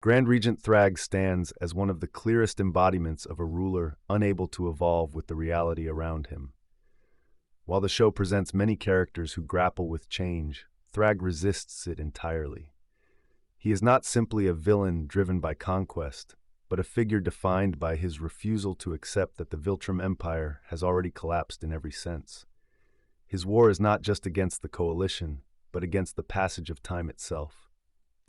Grand Regent Thragg stands as one of the clearest embodiments of a ruler unable to evolve with the reality around him. While the show presents many characters who grapple with change, Thragg resists it entirely. He is not simply a villain driven by conquest, but a figure defined by his refusal to accept that the Viltrum Empire has already collapsed in every sense. His war is not just against the Coalition, but against the passage of time itself.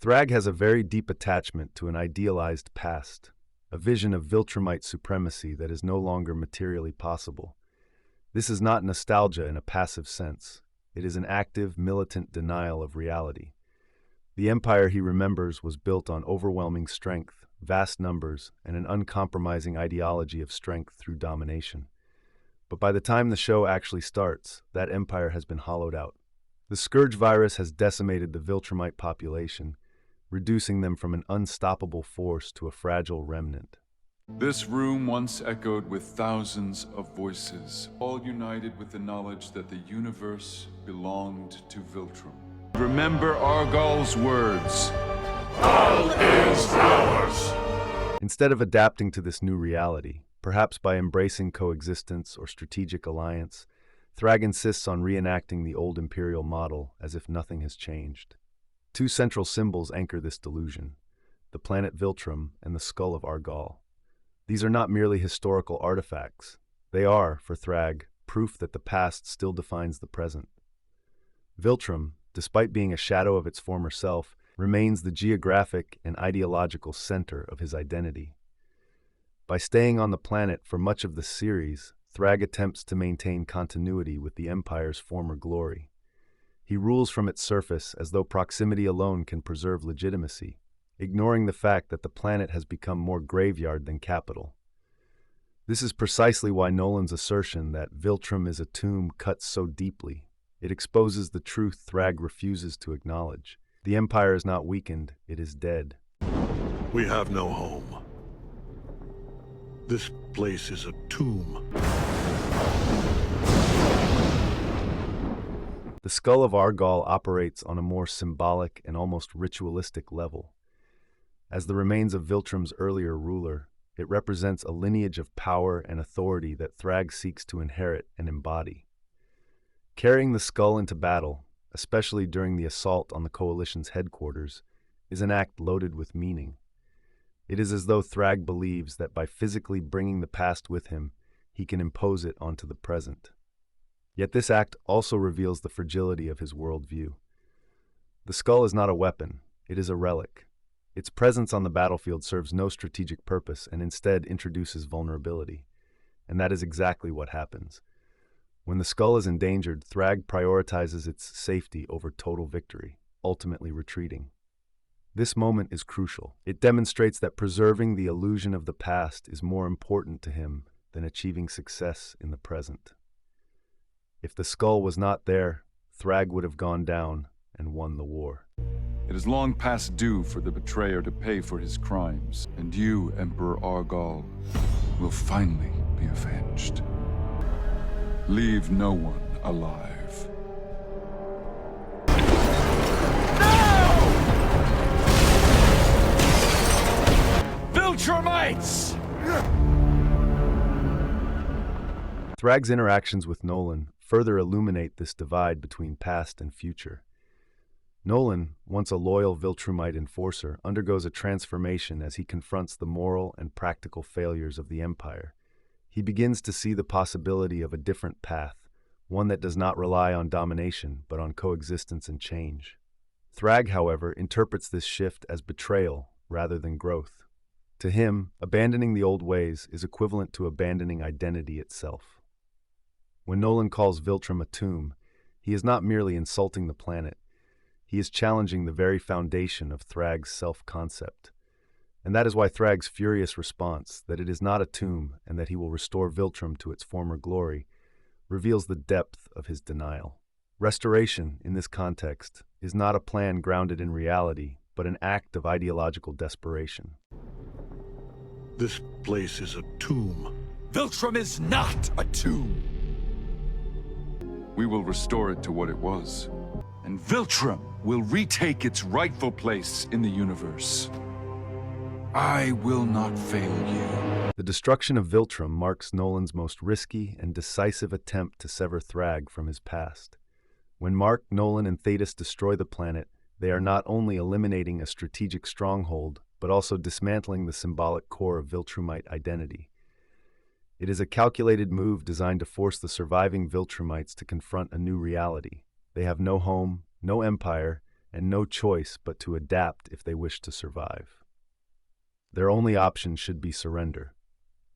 Thragg has a very deep attachment to an idealized past, a vision of Viltrumite supremacy that is no longer materially possible. This is not nostalgia in a passive sense. It is an active, militant denial of reality. The empire he remembers was built on overwhelming strength, vast numbers, and an uncompromising ideology of strength through domination. But by the time the show actually starts, that empire has been hollowed out. The scourge virus has decimated the Viltrumite population, reducing them from an unstoppable force to a fragile remnant. This room once echoed with thousands of voices, all united with the knowledge that the universe belonged to Viltrum. Remember Argall's words. All is ours. Instead of adapting to this new reality, perhaps by embracing coexistence or strategic alliance, Thragg insists on reenacting the old imperial model as if nothing has changed. Two central symbols anchor this delusion: the planet Viltrum and the skull of Argall. These are not merely historical artifacts. They are, for Thragg, proof that the past still defines the present. Viltrum, despite being a shadow of its former self, remains the geographic and ideological center of his identity. By staying on the planet for much of the series, Thragg attempts to maintain continuity with the Empire's former glory. He rules from its surface as though proximity alone can preserve legitimacy, ignoring the fact that the planet has become more graveyard than capital. This is precisely why Nolan's assertion that Viltrum is a tomb cuts so deeply. It exposes the truth Thragg refuses to acknowledge. The Empire is not weakened, it is dead. We have no home. This place is a tomb. The skull of Argall operates on a more symbolic and almost ritualistic level. As the remains of Viltrum's earlier ruler, it represents a lineage of power and authority that Thragg seeks to inherit and embody. Carrying the skull into battle, especially during the assault on the Coalition's headquarters, is an act loaded with meaning. It is as though Thragg believes that by physically bringing the past with him, he can impose it onto the present. Yet this act also reveals the fragility of his worldview. The skull is not a weapon, it is a relic. Its presence on the battlefield serves no strategic purpose and instead introduces vulnerability. And that is exactly what happens. When the skull is endangered, Thragg prioritizes its safety over total victory, ultimately retreating. This moment is crucial. It demonstrates that preserving the illusion of the past is more important to him than achieving success in the present. If the skull was not there, Thragg would have gone down and won the war. It is long past due for the betrayer to pay for his crimes, and you, Emperor Argall, will finally be avenged. Leave no one alive. Viltrumites! Thragg's interactions with Nolan further illuminate this divide between past and future. Nolan, once a loyal Viltrumite enforcer, undergoes a transformation as he confronts the moral and practical failures of the Empire. He begins to see the possibility of a different path, one that does not rely on domination but on coexistence and change. Thragg, however, interprets this shift as betrayal rather than growth. To him, abandoning the old ways is equivalent to abandoning identity itself. When Nolan calls Viltrum a tomb, he is not merely insulting the planet. He is challenging the very foundation of Thragg's self-concept. And that is why Thragg's furious response, that it is not a tomb and that he will restore Viltrum to its former glory, reveals the depth of his denial. Restoration, in this context, is not a plan grounded in reality, but an act of ideological desperation. This place is a tomb. Viltrum is not a tomb. We will restore it to what it was, and Viltrum will retake its rightful place in the universe. I will not fail you. The destruction of Viltrum marks Nolan's most risky and decisive attempt to sever Thragg from his past. When Mark, Nolan, and Thetis destroy the planet, they are not only eliminating a strategic stronghold, but also dismantling the symbolic core of Viltrumite identity. It is a calculated move designed to force the surviving Viltrumites to confront a new reality. They have no home, no empire, and no choice but to adapt if they wish to survive. Their only option should be surrender.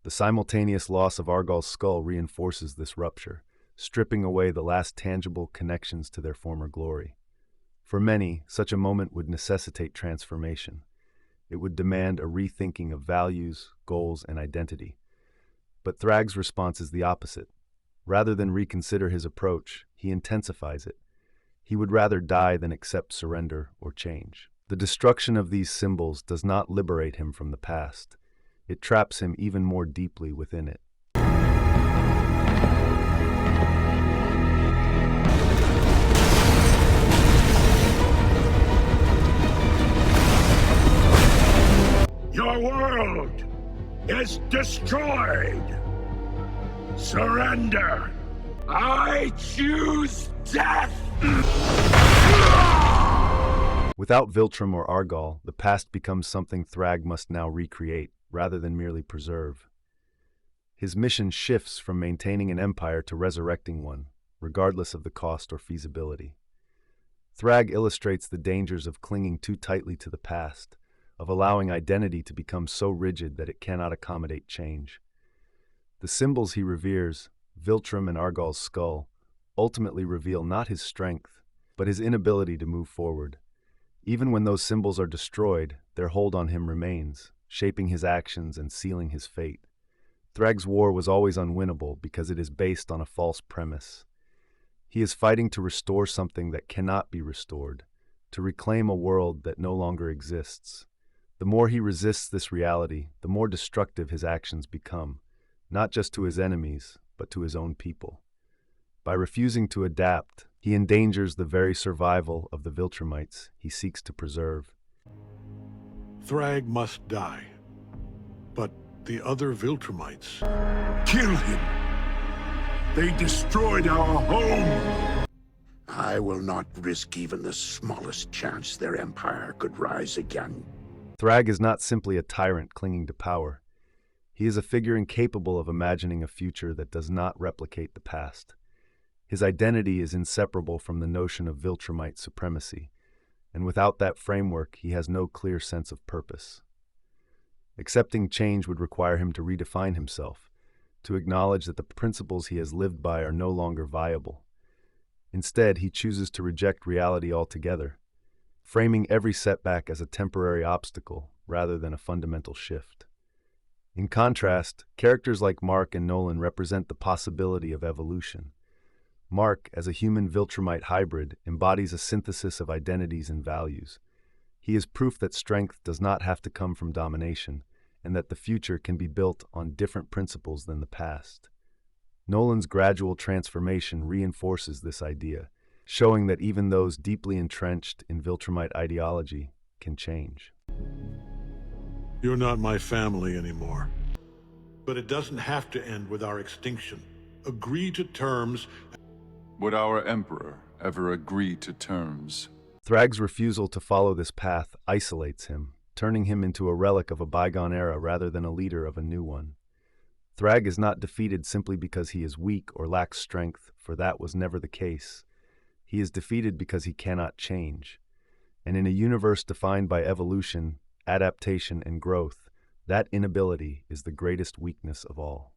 The simultaneous loss of Argall's skull reinforces this rupture, stripping away the last tangible connections to their former glory. For many, such a moment would necessitate transformation. It would demand a rethinking of values, goals, and identity. But Thragg's response is the opposite. Rather than reconsider his approach, he intensifies it. He would rather die than accept surrender or change. The destruction of these symbols does not liberate him from the past. It traps him even more deeply within it. Your world is destroyed! Surrender! I choose death! Without Viltrum or Argall, the past becomes something Thragg must now recreate, rather than merely preserve. His mission shifts from maintaining an empire to resurrecting one, regardless of the cost or feasibility. Thragg illustrates the dangers of clinging too tightly to the past, of allowing identity to become so rigid that it cannot accommodate change. The symbols he reveres, Viltrum and Argall's skull, ultimately reveal not his strength, but his inability to move forward. Even when those symbols are destroyed, their hold on him remains, shaping his actions and sealing his fate. Thragg's war was always unwinnable because it is based on a false premise. He is fighting to restore something that cannot be restored, to reclaim a world that no longer exists. The more he resists this reality, the more destructive his actions become, not just to his enemies, but to his own people. By refusing to adapt, he endangers the very survival of the Viltrumites he seeks to preserve. Thragg must die. But the other Viltrumites... Kill him! They destroyed our home! I will not risk even the smallest chance their empire could rise again. Thragg is not simply a tyrant clinging to power. He is a figure incapable of imagining a future that does not replicate the past. His identity is inseparable from the notion of Viltrumite supremacy, and without that framework, he has no clear sense of purpose. Accepting change would require him to redefine himself, to acknowledge that the principles he has lived by are no longer viable. Instead, he chooses to reject reality altogether, framing every setback as a temporary obstacle rather than a fundamental shift. In contrast, characters like Mark and Nolan represent the possibility of evolution. Mark, as a human Viltrumite hybrid, embodies a synthesis of identities and values. He is proof that strength does not have to come from domination, and that the future can be built on different principles than the past. Nolan's gradual transformation reinforces this idea, showing that even those deeply entrenched in Viltrumite ideology can change. You're not my family anymore. But it doesn't have to end with our extinction. Agree to terms. Would our Emperor ever agree to terms? Thragg's refusal to follow this path isolates him, turning him into a relic of a bygone era rather than a leader of a new one. Thragg is not defeated simply because he is weak or lacks strength, for that was never the case. He is defeated because he cannot change. And in a universe defined by evolution, adaptation, and growth, that inability is the greatest weakness of all.